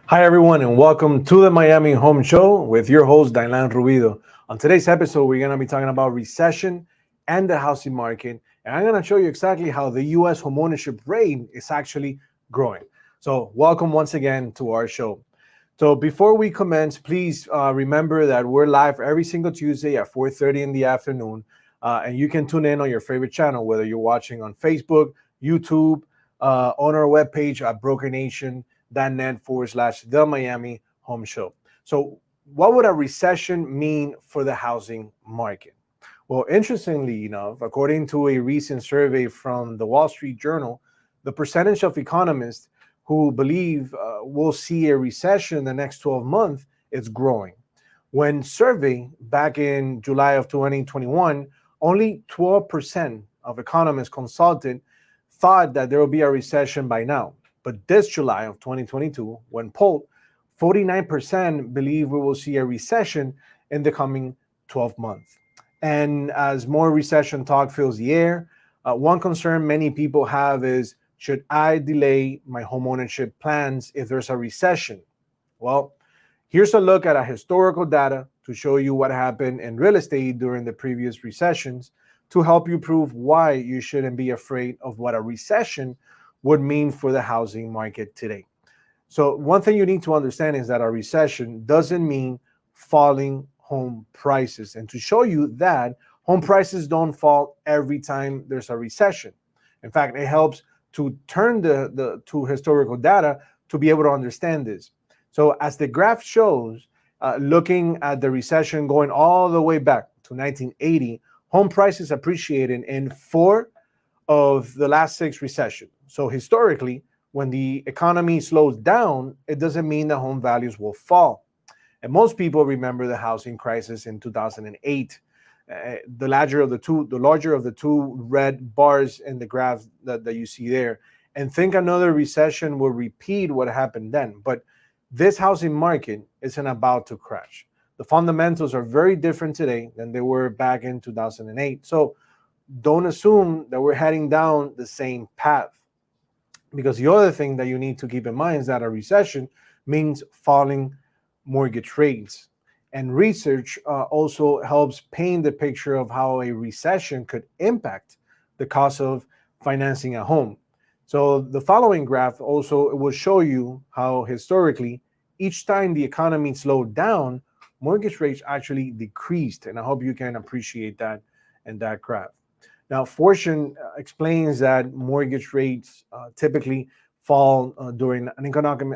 Hi, everyone, and welcome to the Miami Home Show with your host, Dylan Rubido. On today's episode, we're going to be talking about recession and the housing market. And I'm going to show you exactly how the U.S. homeownership rate is actually growing. So, welcome once again to our show. So, before we commence, please remember that we're live every single Tuesday at 4:30 in the afternoon. And you can tune in on your favorite channel, whether you're watching on Facebook, YouTube, on our webpage at brokernation.net/, the Miami Home Show. So, what would a recession mean for the housing market? Well, interestingly enough, according to a recent survey from the Wall Street Journal, the percentage of economists who believe we'll see a recession in the next 12 months is growing. When surveyed back in July of 2021, only 12% of economists consulted thought that there will be a recession by now. But this July of 2022, when polled, 49% believe we will see a recession in the coming 12 months. And as more recession talk fills the air, one concern many people have is, should I delay my homeownership plans if there's a recession? Well, here's a look at a historical data to show you what happened in real estate during the previous recessions to help you prove why you shouldn't be afraid of what a recession would mean for the housing market today. So, one thing you need to understand is that a recession doesn't mean falling home prices. And to show you that, home prices don't fall every time there's a recession. In fact, it helps to turn the to historical data to be able to understand this. So, as the graph shows, looking at the recession going all the way back to 1980, home prices appreciated in four of the last six recessions. So historically, when the economy slows down, it doesn't mean that home values will fall. And most people remember the housing crisis in 2008. The larger of the two red bars in the graph that you see there, and think another recession will repeat what happened then. But this housing market isn't about to crash. The fundamentals are very different today than they were back in 2008. So don't assume that we're heading down the same path. Because the other thing that you need to keep in mind is that a recession means falling mortgage rates. And research also helps paint the picture of how a recession could impact the cost of financing a home. So the following graph also will show you how historically, each time the economy slowed down, mortgage rates actually decreased. And I hope you can appreciate that in that graph. Now, Fortune explains that mortgage rates typically fall during an economic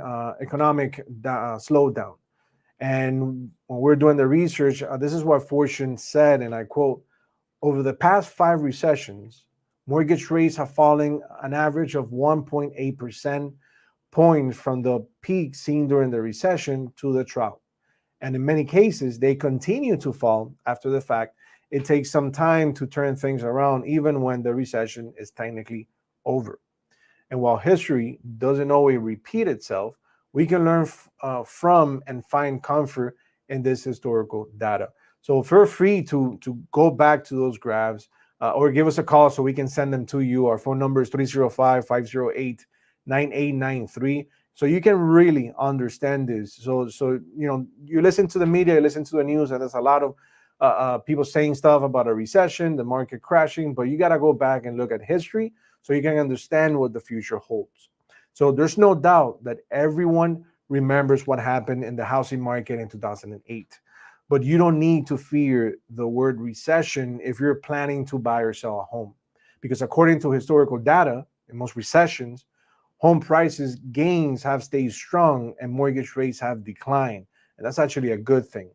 slowdown. And when we're doing the research, this is what Fortune said, and I quote, over the past five recessions, mortgage rates have fallen an average of 1.8% points from the peak seen during the recession to the trough. And in many cases, they continue to fall after the fact. It takes some time to turn things around, even when the recession is technically over. And while history doesn't always repeat itself, we can learn from and find comfort in this historical data. So feel free to go back to those graphs or give us a call so we can send them to you. Our phone number is 305-508-9893. So you can really understand this. So you listen to the media, you listen to the news, and there's a lot of people saying stuff about a recession, the market crashing, but you got to go back and look at history so you can understand what the future holds. So there's no doubt that everyone remembers what happened in the housing market in 2008. But you don't need to fear the word recession if you're planning to buy or sell a home. Because according to historical data, in most recessions, home prices gains have stayed strong and mortgage rates have declined. And that's actually a good thing.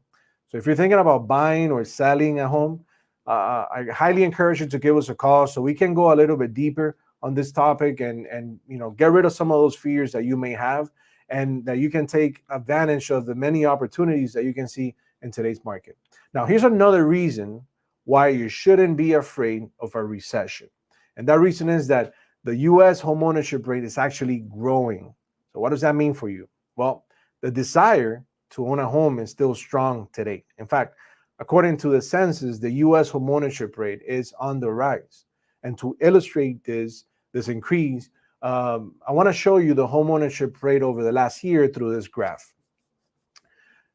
So if you're thinking about buying or selling a home, I highly encourage you to give us a call so we can go a little bit deeper on this topic and get rid of some of those fears that you may have, and that you can take advantage of the many opportunities that you can see in today's market. Now, here's another reason why you shouldn't be afraid of a recession. And that reason is that the US homeownership rate is actually growing. So what does that mean for you? Well, the desire to own a home is still strong today. In fact, according to the census, the US homeownership rate is on the rise. And to illustrate this increase, I want to show you the homeownership rate over the last year through this graph.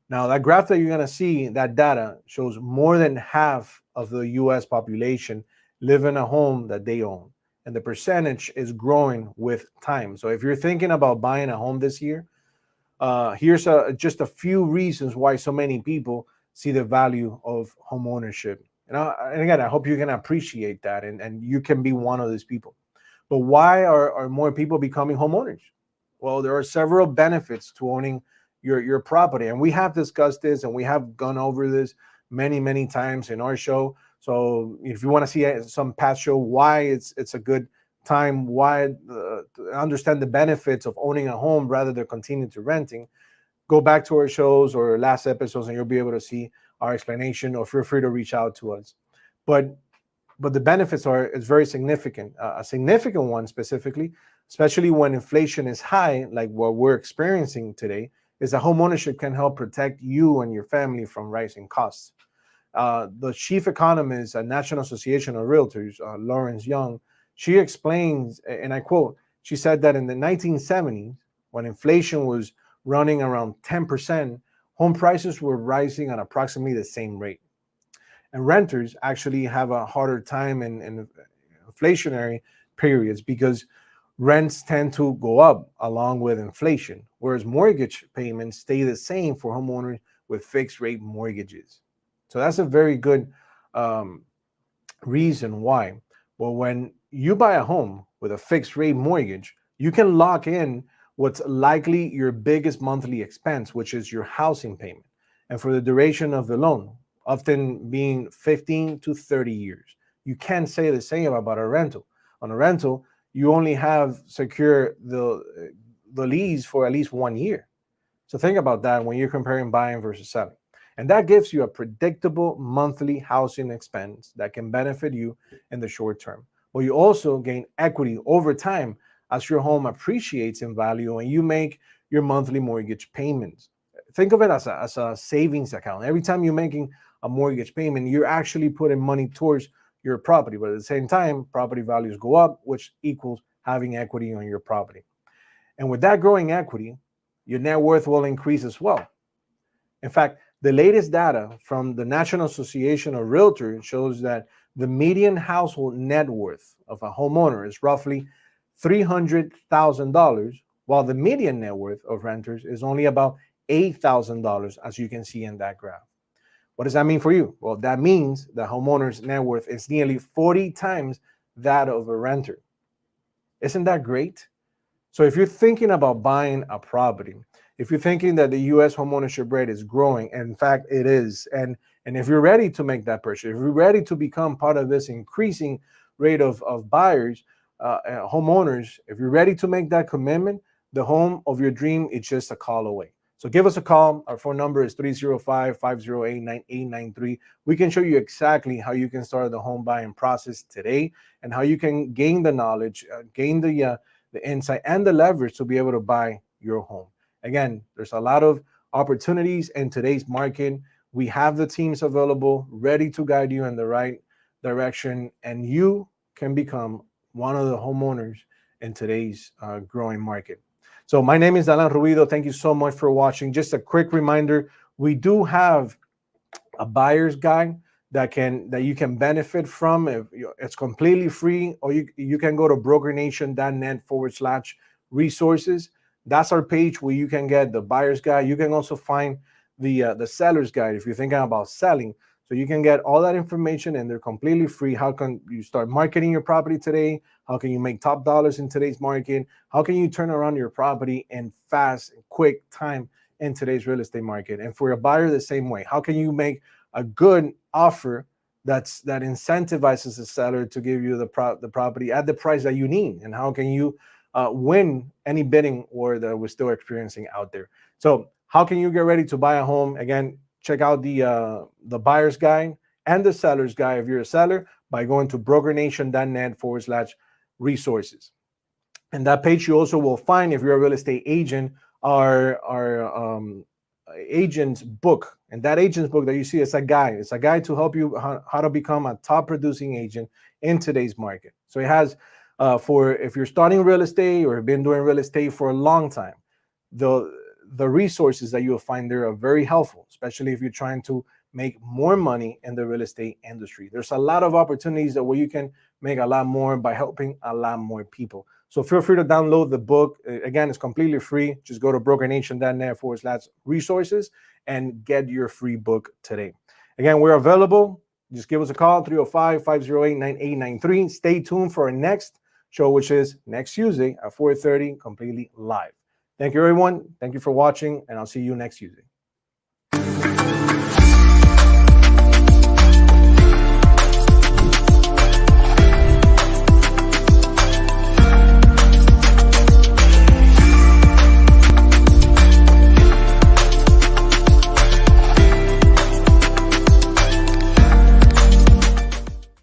Now, that graph that you're going to see, that data shows more than half of the US population live in a home that they own. And the percentage is growing with time. So if you're thinking about buying a home this year, here's just a few reasons why so many people see the value of home ownership. And again, I hope you can appreciate that and you can be one of these people. But why are more people becoming homeowners? Well, there are several benefits to owning your property. And we have discussed this and we have gone over this many times in our show. So if you want to see some past show, why it's a good time, why to understand the benefits of owning a home rather than continue to renting, go back to our shows or last episodes and you'll be able to see our explanation, or feel free to reach out to us. But the benefits is very significant. A significant one specifically, especially when inflation is high, like what we're experiencing today, is that home ownership can help protect you and your family from rising costs. The chief economist at National Association of Realtors, Lawrence Young, she explains, and I quote, she said that in the 1970s, when inflation was running around 10%, home prices were rising at approximately the same rate. And renters actually have a harder time in inflationary periods because rents tend to go up along with inflation, whereas mortgage payments stay the same for homeowners with fixed rate mortgages. So that's a very good reason why. Well, when you buy a home with a fixed rate mortgage, you can lock in what's likely your biggest monthly expense, which is your housing payment, and for the duration of the loan, often being 15 to 30 years. You can't say the same about a rental. On a rental, you only have secure the lease for at least 1 year. So think about that when you're comparing buying versus selling. And that gives you a predictable monthly housing expense that can benefit you in the short term. Well, you also gain equity over time as your home appreciates in value and you make your monthly mortgage payments. Think of it as a savings account. Every time you're making a mortgage payment, you're actually putting money towards your property. But at the same time, property values go up, which equals having equity on your property. And with that growing equity, your net worth will increase as well. In fact, the latest data from the National Association of Realtors shows that the median household net worth of a homeowner is roughly $300,000, while the median net worth of renters is only about $8,000, as you can see in that graph. What does that mean for you? Well, that means the homeowner's net worth is nearly 40 times that of a renter. Isn't that great? So if you're thinking about buying a property, if you're thinking that the U.S. homeownership rate is growing, and in fact it is, and if you're ready to make that purchase, if you're ready to become part of this increasing rate of buyers, homeowners, if you're ready to make that commitment, the home of your dream is just a call away. So give us a call. Our phone number is 305-508-9893. We can show you exactly how you can start the home buying process today and how you can gain the knowledge, gain the insight and the leverage to be able to buy your home. Again, there's a lot of opportunities in today's market. We have the teams available, ready to guide you in the right direction, and you can become one of the homeowners in today's growing market. So my name is Alan Ruido. Thank you so much for watching. Just a quick reminder, we do have a buyer's guide that you can benefit from. It's completely free, or you can go to brokernation.net/resources. That's our page where you can get the buyer's guide. You can also find the seller's guide if you're thinking about selling. So you can get all that information and they're completely free. How can you start marketing your property today? How can you make top dollars in today's market? How can you turn around your property in fast and quick time in today's real estate market? And for a buyer, the same way. How can you make a good offer that incentivizes the seller to give you the property at the price that you need? And how can you win any bidding war that we're still experiencing out there? So how can you get ready to buy a home? Again, check out the buyer's guide and the seller's guide if you're a seller by going to brokernation.net/resources. And that page you also will find, if you're a real estate agent, our agent's book. And that agent's book that you see is a guide. It's a guide to help you how to become a top producing agent in today's market. So it has For if you're starting real estate or have been doing real estate for a long time, the the resources that you'll find there are very helpful, especially if you're trying to make more money in the real estate industry. There's a lot of opportunities that where you can make a lot more by helping a lot more people. So feel free to download the book. Again, it's completely free. Just go to brokernation.net/resources and get your free book today. Again, we're available. Just give us a call, 305-508-9893. Stay tuned for our next show, which is next Tuesday at 4:30, completely live. Thank you, everyone. Thank you for watching, and I'll see you next Tuesday.